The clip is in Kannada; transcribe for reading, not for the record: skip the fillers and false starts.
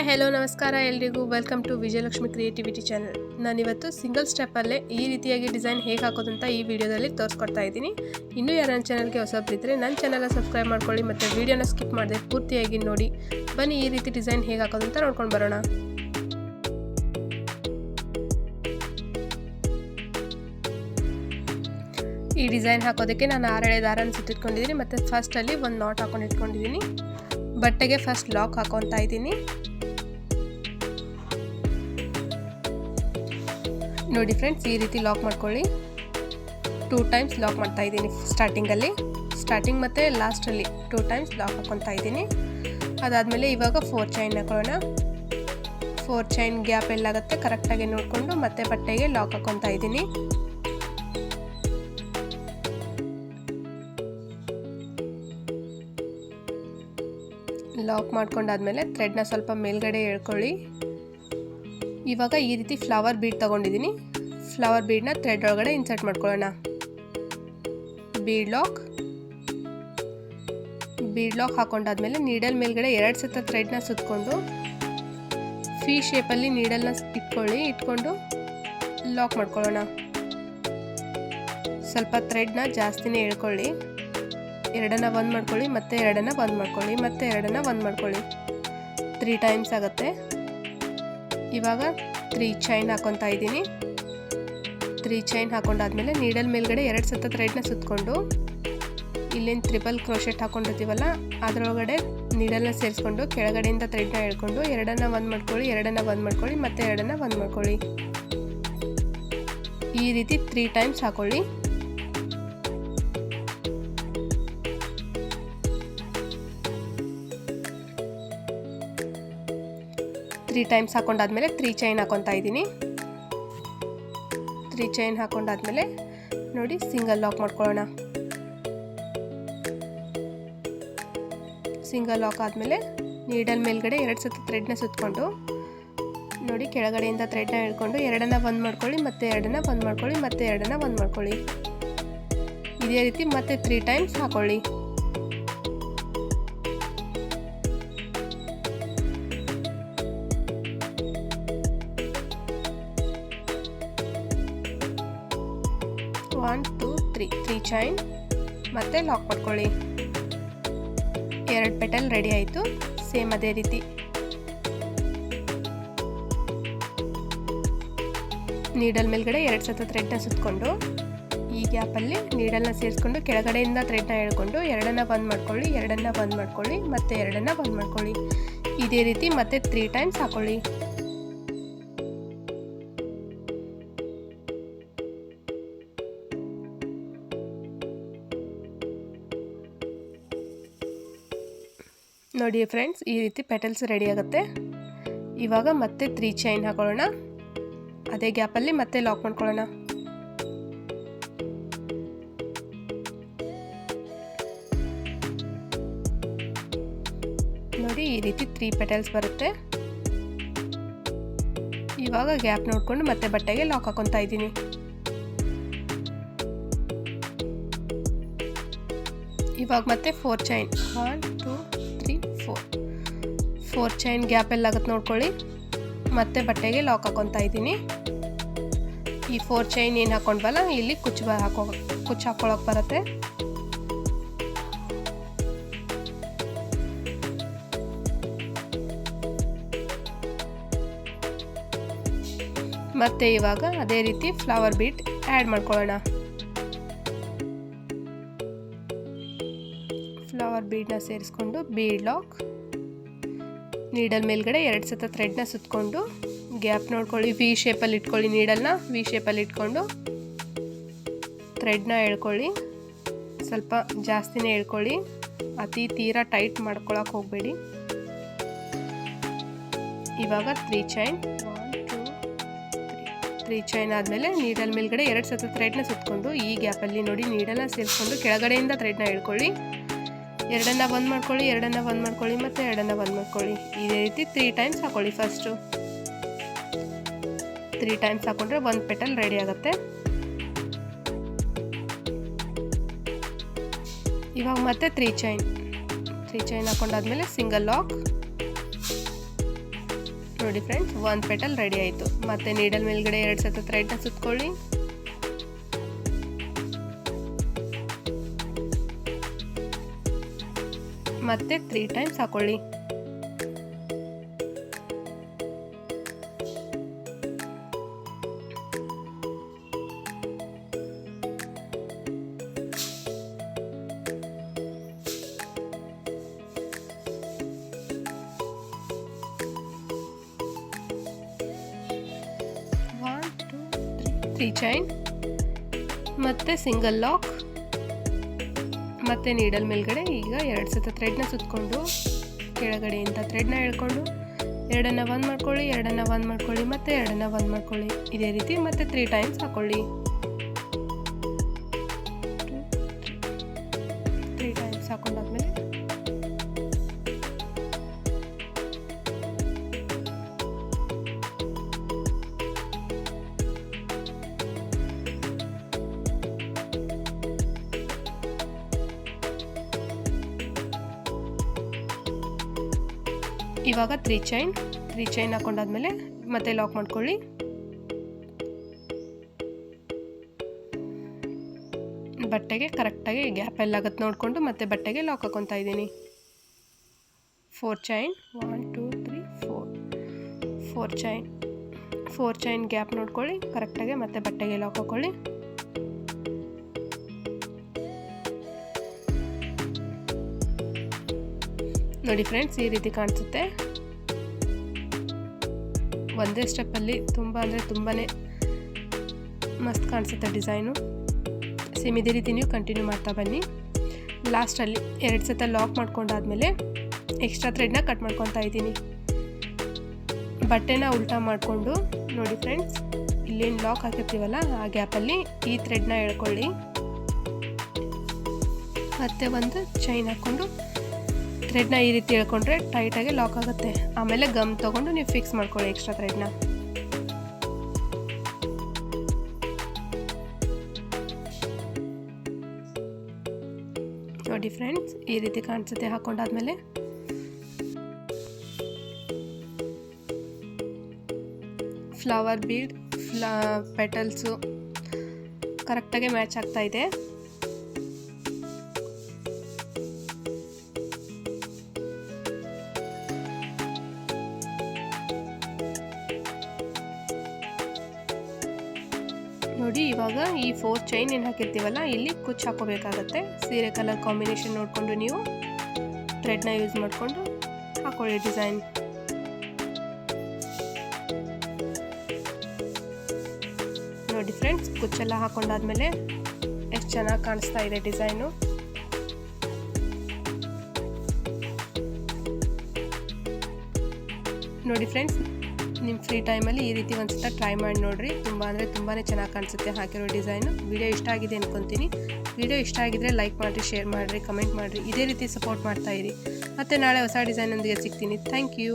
ಹಾಯ್ ಹೆಲೋ ನಮಸ್ಕಾರ ಎಲ್ರಿಗೂ welcome to Vijayalakshmi creativity channel. ನಾನಿವತ್ತು ಸಿಂಗಲ್ ಸ್ಟೆಪ್ಪಲ್ಲೇ ಈ ರೀತಿಯಾಗಿ ಡಿಸೈನ್ ಹೇಗೆ ಹಾಕೋದಂತ ಈ ವಿಡಿಯೋದಲ್ಲಿ ತೋರಿಸ್ಕೊಡ್ತಾ ಇದ್ದೀನಿ. ಇನ್ನೂ ಯಾರು ನನ್ನ ಚಾನಲ್ಗೆ ಹೊಸಬ್ರಿದ್ದರೆ ನನ್ನ ಚಾನಲ್ನ ಸಬ್ಸ್ಕ್ರೈಬ್ ಮಾಡ್ಕೊಳ್ಳಿ ಮತ್ತು ವಿಡಿಯೋನ ಸ್ಕಿಪ್ ಮಾಡದೆ ಪೂರ್ತಿಯಾಗಿ ನೋಡಿ. ಬನ್ನಿ ಈ ರೀತಿ ಡಿಸೈನ್ ಹೇಗೆ ಹಾಕೋದಂತ ನೋಡ್ಕೊಂಡು ಬರೋಣ. ಈ ಡಿಸೈನ್ ಹಾಕೋದಕ್ಕೆ ನಾನು 6 ಎಳೆ ದಾರನ ಸುತ್ತಿಟ್ಕೊಂಡಿದ್ದೀನಿ ಮತ್ತು ಫಸ್ಟಲ್ಲಿ ಒಂದು ನಾಟ್ ಹಾಕೊಂಡು ಇಟ್ಕೊಂಡಿದ್ದೀನಿ. ಬಟ್ಟೆಗೆ ಫಸ್ಟ್ ಲಾಕ್ ಹಾಕೊತಾ ಇದ್ದೀನಿ. ನೋಡಿ ಫ್ರೆಂಡ್ಸ್, ಈ ರೀತಿ ಲಾಕ್ ಮಾಡ್ಕೊಳ್ಳಿ. 2 ಟೈಮ್ಸ್ ಲಾಕ್ ಮಾಡ್ತಾ ಇದ್ದೀನಿ. ಸ್ಟಾರ್ಟಿಂಗ್ ಮತ್ತು ಲಾಸ್ಟಲ್ಲಿ 2 ಟೈಮ್ಸ್ ಲಾಕ್ ಹಾಕೊತಾ ಇದ್ದೀನಿ. ಅದಾದಮೇಲೆ ಇವಾಗ 4 ಚೈನ್ ಹಾಕೊಳ್ಳೋಣ. 4 ಚೈನ್ ಗ್ಯಾಪ್ ಎಲ್ಲಾಗುತ್ತೆ ಕರೆಕ್ಟಾಗಿ ನೋಡಿಕೊಂಡು ಮತ್ತೆ ಬಟ್ಟೆಗೆ ಲಾಕ್ ಹಾಕೊತಾ ಇದ್ದೀನಿ. ಲಾಕ್ ಮಾಡ್ಕೊಂಡಾದ್ಮೇಲೆ ಥ್ರೆಡ್ನ ಸ್ವಲ್ಪ ಮೇಲ್ಗಡೆ ಎಳ್ಕೊಳ್ಳಿ. ಇವಾಗ ಈ ರೀತಿ ಫ್ಲವರ್ ಬೀಡ್ ತೊಗೊಂಡಿದ್ದೀನಿ. ಫ್ಲವರ್ ಬೀಡ್ನ ಥ್ರೆಡ್ ಒಳಗಡೆ ಇನ್ಸರ್ಟ್ ಮಾಡ್ಕೊಳ್ಳೋಣ. ಬೀಡ್ ಲಾಕ್ ಹಾಕೊಂಡಾದ್ಮೇಲೆ ನೀಡಲ್ ಮೇಲ್ಗಡೆ 2 ಸತ ಥ್ರೆಡ್ನ ಸುತ್ತಕೊಂಡು ಫಿ ಶೇಪಲ್ಲಿ ನೀಡಲ್ನ ಇಟ್ಕೊಂಡು ಲಾಕ್ ಮಾಡ್ಕೊಳ್ಳೋಣ. ಸ್ವಲ್ಪ ಥ್ರೆಡ್ನ ಜಾಸ್ತಿನೇ ಎಳ್ಕೊಳ್ಳಿ. 2ನ್ನ 1 ಮಾಡ್ಕೊಳ್ಳಿ, ಮತ್ತೆ 2ನ್ನ 1 ಮಾಡ್ಕೊಳ್ಳಿ, ಮತ್ತೆ 2ನ್ನ 1 ಮಾಡ್ಕೊಳ್ಳಿ. 3 ಟೈಮ್ಸ್ ಆಗುತ್ತೆ. ಇವಾಗ 3 ಚೈನ್ ಹಾಕೊತಾ ಇದ್ದೀನಿ. 3 ಚೈನ್ ಹಾಕೊಂಡಾದ್ಮೇಲೆ ನೀಡಲ್ ಮೇಲ್ಗಡೆ 2 ಸತ ಥ್ರೆಡ್ನ ಸುತ್ತಕೊಂಡು ಇಲ್ಲೇನು ಟ್ರಿಪಲ್ ಕ್ರೋಶೆಟ್ ಹಾಕೊಂಡಿರ್ತೀವಲ್ಲ ಅದರೊಳಗಡೆ ನೀಡಲ್ನ ಸೇರಿಸ್ಕೊಂಡು ಕೆಳಗಡೆಯಿಂದ ಥ್ರೆಡ್ನ ಎಳ್ಕೊಂಡು 2ನ್ನ 1 ಮಾಡ್ಕೊಳ್ಳಿ, 2ನ್ನ 1 ಮಾಡ್ಕೊಳ್ಳಿ, ಮತ್ತೆ 2ನ್ನ 1 ಮಾಡ್ಕೊಳ್ಳಿ. ಈ ರೀತಿ 3 ಟೈಮ್ಸ್ ಹಾಕೊಳ್ಳಿ. ತ್ರೀ ಟೈಮ್ಸ್ ಹಾಕೊಂಡಾದ್ಮೇಲೆ 3 ಚೈನ್ ಹಾಕೊತಾ ಇದ್ದೀನಿ. 3 ಚೈನ್ ಹಾಕೊಂಡಾದ್ಮೇಲೆ ನೋಡಿ ಸಿಂಗಲ್ ಲಾಕ್ ಮಾಡ್ಕೊಳ್ಳೋಣ. ಸಿಂಗಲ್ ಲಾಕ್ ಆದಮೇಲೆ ನೀಡಲ್ ಮೇಲ್ಗಡೆ 2 ಸತ ಥ್ರೆಡ್ನ ಸುತ್ತಕೊಂಡು ನೋಡಿ ಕೆಳಗಡೆಯಿಂದ ಥ್ರೆಡ್ನ ಎಳ್ಕೊಂಡು 2ನ್ನ 1 ಮಾಡ್ಕೊಳ್ಳಿ, ಮತ್ತೆ 2ನ್ನ 1 ಮಾಡ್ಕೊಳ್ಳಿ, ಮತ್ತೆ 2ನ್ನ 1 ಮಾಡ್ಕೊಳ್ಳಿ. ಇದೇ ರೀತಿ ಮತ್ತೆ 3 ಟೈಮ್ಸ್ ಹಾಕೊಳ್ಳಿ. ಒನ್ 2 3 ಚೈನ್ ಮತ್ತೆ ಲಾಕ್ ಮಾಡ್ಕೊಳ್ಳಿ. 2 ಪೆಟಲ್ ರೆಡಿ ಆಯಿತು. ಸೇಮ್ ಅದೇ ರೀತಿ ನೀಡಲ್ ಮೇಲ್ಗಡೆ 2 ಸತ ಥ್ರೆಡ್ನ ಸುತ್ತಕೊಂಡು ಈ ಗ್ಯಾಪಲ್ಲಿ ನೀಡಲ್ನ ಸೇರಿಸ್ಕೊಂಡು ಕೆಳಗಡೆಯಿಂದ ಥ್ರೆಡ್ನ ಎಳ್ಕೊಂಡು 2ನ್ನ 1 ಮಾಡ್ಕೊಳ್ಳಿ, 2ನ್ನ 1 ಮಾಡ್ಕೊಳ್ಳಿ, ಮತ್ತೆ 2ನ್ನ 1 ಮಾಡ್ಕೊಳ್ಳಿ. ಇದೇ ರೀತಿ ಮತ್ತೆ 3 ಟೈಮ್ಸ್ ಹಾಕೊಳ್ಳಿ. ನೋಡಿ ಫ್ರೆಂಡ್ಸ್, ಈ ರೀತಿ ಪೆಟಲ್ಸ್ ರೆಡಿ ಆಗುತ್ತೆ. ಇವಾಗ ಮತ್ತೆ 3 ಚೈನ್ ಹಾಕೊಳ್ಳೋಣ. ಅದೇ ಗ್ಯಾಪಲ್ಲಿ ಮತ್ತೆ ಲಾಕ್ ಮಾಡ್ಕೊಳ್ಳೋಣ. ನೋಡಿ ಈ ರೀತಿ 3 ಪೆಟಲ್ಸ್ ಬರುತ್ತೆ. ಇವಾಗ ಗ್ಯಾಪ್ ನೋಡಿಕೊಂಡು ಮತ್ತೆ ಬಟ್ಟೆಗೆ ಲಾಕ್ ಹಾಕೊತಾ ಇದ್ದೀನಿ. ಇವಾಗ ಮತ್ತೆ 4 ಚೈನ್ 1 2 3 4 ಚೈನ್ ಗ್ಯಾಪ್ ಎಲ್ಲ ಆಗುತ್ತೆ ನೋಡ್ಕೊಳ್ಳಿ. ಮತ್ತೆ ಬಟ್ಟೆಗೆ ಲಾಕ್ ಹಾಕೊತಾ ಇದ್ದೀನಿ. ಈ 4 ಚೈನ್ ಏನು ಹಾಕೊಂಡ್ವಲ್ಲ ಇಲ್ಲಿ ಕುಚ್ಚು ಹಾಕೊಳ್ಳೋಕೆ ಬರುತ್ತೆ. ಮತ್ತೆ ಇವಾಗ ಅದೇ ರೀತಿ ಫ್ಲವರ್ ಬೀಟ್ ಆ್ಯಡ್ ಮಾಡ್ಕೊಳ್ಳೋಣ. ಫ್ಲವರ್ ಬೀಡ್ನ ಸೇರಿಸ್ಕೊಂಡು ಬೀಡ್ ಲಾಕ್ ನೀಡಲ್ ಮೇಲ್ಗಡೆ 2 ಸತ ಥ್ರೆಡ್ನ ಸುತ್ತಕೊಂಡು ಗ್ಯಾಪ್ ನೋಡ್ಕೊಳ್ಳಿ. ವಿ ಶೇಪಲ್ಲಿ ಇಟ್ಕೊಳ್ಳಿ. ನೀಡಲ್ನ ವಿ ಶೇಪಲ್ಲಿ ಇಟ್ಕೊಂಡು ಥ್ರೆಡ್ನ ಎಳ್ಕೊಳ್ಳಿ. ಸ್ವಲ್ಪ ಜಾಸ್ತಿನೇ ಎಳ್ಕೊಳ್ಳಿ, ತೀರಾ ಟೈಟ್ ಮಾಡ್ಕೊಳಕ್ಕೆ ಹೋಗಬೇಡಿ. ಇವಾಗ 3 ಚೈನ್ 1 2 3 ಚೈನ್ ಆದಮೇಲೆ ನೀಡಲ್ ಮೇಲ್ಗಡೆ 2 ಸತ ಥ್ರೆಡ್ನ ಸುತ್ತಕೊಂಡು ಈ ಗ್ಯಾಪಲ್ಲಿ ನೋಡಿ ನೀಡಲ್ನ ಸೇರಿಸ್ಕೊಂಡು ಕೆಳಗಡೆಯಿಂದ ಥ್ರೆಡ್ನ ಎಳ್ಕೊಳ್ಳಿ. 2ನ್ನ 1 ಮಾಡ್ಕೊಳ್ಳಿ, 2ನ್ನ 1 ಮಾಡ್ಕೊಳ್ಳಿ, ಮತ್ತೆ 2ನ್ನ 1 ಮಾಡ್ಕೊಳ್ಳಿ. ಇದೇ ರೀತಿ 3 ಟೈಮ್ಸ್ ಹಾಕೊಳ್ಳಿ. ಫಸ್ಟು 3 ಟೈಮ್ಸ್ ಹಾಕೊಂಡ್ರೆ 1 ಪೆಟಲ್ ರೆಡಿ ಆಗುತ್ತೆ. ಇವಾಗ ಮತ್ತೆ 3 ಚೈನ್ ಹಾಕೊಂಡಾದ್ಮೇಲೆ ಸಿಂಗಲ್ ಲಾಕ್ ನೋಡಿ ಫ್ರೆಂಡ್ಸ್, ಒಂದು ಪೆಟಲ್ ರೆಡಿ ಆಯಿತು. ಮತ್ತು ನೀಡಲ್ ಮೇಲ್ಗಡೆ 2 ಸತ ಥ್ರೆಡ್ನ ಸುತ್ಕೊಳ್ಳಿ. ಮತ್ತೆ 3 ಟೈಮ್ಸ್ ಹಾಕೊಳ್ಳಿ. ಚೈನ್ ಮತ್ತು ಸಿಂಗಲ್ ಲಾಕ್ ಮತ್ತು ನೀಡಲ್ ಮೇಲ್ಗಡೆ ಈಗ 2 ಸತ ಥ್ರೆಡ್ನ ಸುತ್ತಕೊಂಡು ಕೆಳಗಡೆಯಿಂದ ಥ್ರೆಡ್ನ ಎಳ್ಕೊಂಡು 2ನ್ನ 1 ಮಾಡ್ಕೊಳ್ಳಿ, 2ನ್ನ 1 ಮಾಡ್ಕೊಳ್ಳಿ, ಮತ್ತು 2ನ್ನ 1 ಮಾಡ್ಕೊಳ್ಳಿ. ಇದೇ ರೀತಿ ಮತ್ತೆ 3 ಟೈಮ್ಸ್ ಹಾಕೊಳ್ಳಿ. 3 ಟೈಮ್ಸ್ ಹಾಕೊಂಡಾದ್ಮೇಲೆ ಇವಾಗ 3 ಚೈನ್ ಹಾಕೊಂಡಾದ್ಮೇಲೆ ಮತ್ತೆ ಲಾಕ್ ಮಾಡ್ಕೊಳ್ಳಿ. ಬಟ್ಟೆಗೆ ಕರೆಕ್ಟಾಗಿ ಗ್ಯಾಪ್ ಎಲ್ಲಾಗತ್ತೆ ನೋಡಿಕೊಂಡು ಮತ್ತೆ ಬಟ್ಟೆಗೆ ಲಾಕ್ ಹಾಕೊತಾ ಇದ್ದೀನಿ. 4 ಚೈನ್ 1 2 3 4 4 ಚೈನ್ ಗ್ಯಾಪ್ ನೋಡ್ಕೊಳ್ಳಿ ಕರೆಕ್ಟಾಗಿ, ಮತ್ತೆ ಬಟ್ಟೆಗೆ ಲಾಕ್ ಹಾಕೊಳ್ಳಿ. ನೋಡಿ ಫ್ರೆಂಡ್ಸ್, ಈ ರೀತಿ ಕಾಣಿಸುತ್ತೆ. ಒಂದೇ ಸ್ಟೆಪ್ಪಲ್ಲಿ ತುಂಬಾ ಮಸ್ತ್ ಕಾಣಿಸುತ್ತೆ ಡಿಸೈನು. ಸೇಮ್ ಇದೇ ರೀತಿ ನೀವು ಕಂಟಿನ್ಯೂ ಮಾಡ್ತಾ ಬನ್ನಿ. ಲಾಸ್ಟಲ್ಲಿ 2 ಸತ ಲಾಕ್ ಮಾಡ್ಕೊಂಡಾದ್ಮೇಲೆ ಎಕ್ಸ್ಟ್ರಾ ಥ್ರೆಡ್ನ ಕಟ್ ಮಾಡ್ಕೊತಾ ಇದ್ದೀನಿ. ಬಟ್ಟೆನ ಉಲ್ಟಾ ಮಾಡಿಕೊಂಡು ನೋಡಿ ಫ್ರೆಂಡ್ಸ್, ಇಲ್ಲೇನು ಲಾಕ್ ಹಾಕಿರ್ತೀವಲ್ಲ ಆ ಗ್ಯಾಪಲ್ಲಿ ಈ ಥ್ರೆಡ್ನ ಎಳ್ಕೊಳ್ಳಿ. ಮತ್ತೆ ಒಂದು ಚೈನ್ ಹಾಕ್ಕೊಂಡು ಥ್ರೆಡ್ನ ಈ ರೀತಿ ಎಳ್ಕೊಂಡ್ರೆ ಟೈಟಾಗಿ ಲಾಕ್ ಆಗುತ್ತೆ. ಆಮೇಲೆ ಗಮ್ ತೊಗೊಂಡು ನೀವು ಫಿಕ್ಸ್ ಮಾಡ್ಕೊಳ್ಳಿ ಎಕ್ಸ್ಟ್ರಾ ಥ್ರೆಡ್ನ. ನೋಡಿ ಫ್ರೆಂಡ್ಸ್, ಈ ರೀತಿ ಕಾಣಿಸುತ್ತೆ ಹಾಕೊಂಡಾದ್ಮೇಲೆ. ಫ್ಲವರ್ ಬೀಡ್ ಪೆಟಲ್ಸು ಕರೆಕ್ಟಾಗಿ ಮ್ಯಾಚ್ ಆಗ್ತಾ ಇದೆ. ನೋಡಿ, ಇವಾಗ ಈ 4 ಚೈನ್ ಏನು ಹಾಕಿರ್ತೀವಲ್ಲ ಇಲ್ಲಿ ಕುಚ್ಚು ಹಾಕೋಬೇಕಾಗತ್ತೆ. ಸೀರೆ ಕಲರ್ ಕಾಂಬಿನೇಷನ್ ನೋಡಿಕೊಂಡು ನೀವು ಥ್ರೆಡ್ನ ಯೂಸ್ ಮಾಡಿಕೊಂಡು ಹಾಕೊಳ್ಳಿ ಡಿಸೈನ್. ನೋಡಿ ಫ್ರೆಂಡ್ಸ್, ಕುಚ್ಚೆಲ್ಲ ಹಾಕೊಂಡಾದ್ಮೇಲೆ ಎಷ್ಟು ಚೆನ್ನಾಗಿ ಕಾಣಿಸ್ತಾ ಇದೆ ಡಿಸೈನು. ನೋಡಿ ಫ್ರೆಂಡ್ಸ್, ನಿಮ್ಮ ಫ್ರೀ ಟೈಮಲ್ಲಿ ಈ ರೀತಿ ಒಂದು ಸತ ಟ್ರೈ ಮಾಡಿ ನೋಡಿರಿ. ತುಂಬಾ ಚೆನ್ನಾಗಿ ಕಾಣಿಸುತ್ತೆ ಹಾಕಿರೋ ಡಿಸೈನು. ವಿಡಿಯೋ ಇಷ್ಟ ಆಗಿದೆ ಅಂದ್ಕೊತೀನಿ. ವಿಡಿಯೋ ಇಷ್ಟ ಆಗಿದ್ರೆ ಲೈಕ್ ಮಾಡಿರಿ, ಶೇರ್ ಮಾಡಿರಿ, ಕಮೆಂಟ್ ಮಾಡಿರಿ. ಇದೇ ರೀತಿ ಸಪೋರ್ಟ್ ಮಾಡ್ತಾಯಿರಿ. ಮತ್ತು ನಾಳೆ ಹೊಸ ಡಿಸೈನೊಂದಿಗೆ ಸಿಗ್ತೀನಿ. Thank you.